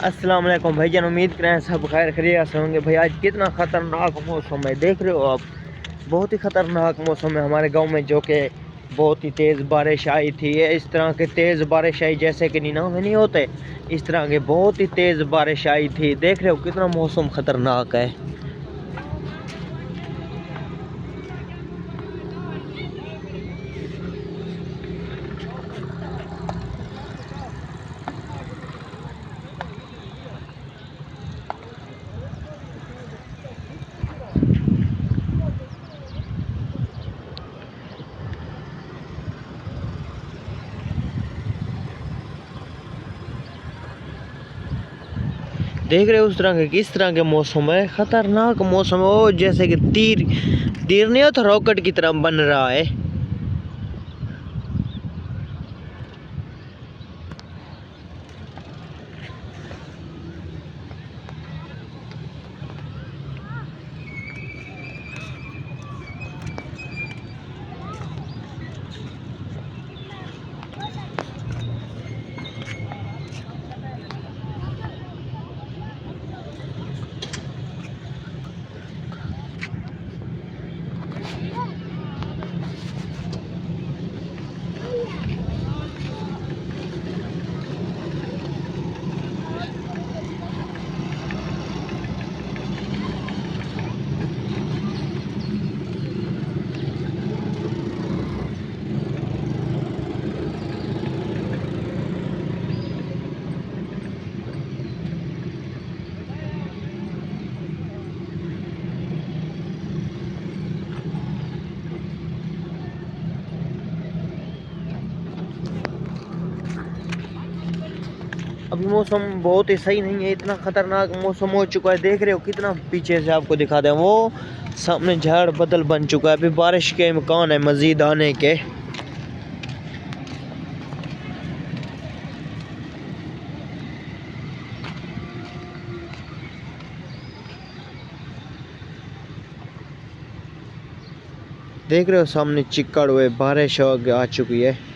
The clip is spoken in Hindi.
अस्सलाम वालेकुम भाईजान, उम्मीद करें सब खैर खैरियत से होंगे। भाई आज कितना ख़तरनाक मौसम है, देख रहे हो आप। बहुत ही ख़तरनाक मौसम है हमारे गांव में, जो कि बहुत ही तेज़ बारिश आई थी। ये इस तरह के तेज़ बारिश आई जैसे कि नीना में नहीं होते, इस तरह के बहुत ही तेज़ बारिश आई थी। देख रहे हो कितना मौसम ख़तरनाक है। देख रहे हो उस तरह के किस तरह के मौसम है, खतरनाक मौसम है। वो जैसे कि तीर तीर नहीं होता, रॉकेट की तरह बन रहा है। अभी मौसम बहुत ही सही नहीं है, इतना खतरनाक मौसम हो चुका है। देख रहे हो कितना, पीछे से आपको दिखा दें, वो सामने झाड़ बदल बन चुका है। अभी बारिश के इम्कान है मजीद आने के। देख रहे हो सामने चिक्कड़ हुए, बारिश आ चुकी है।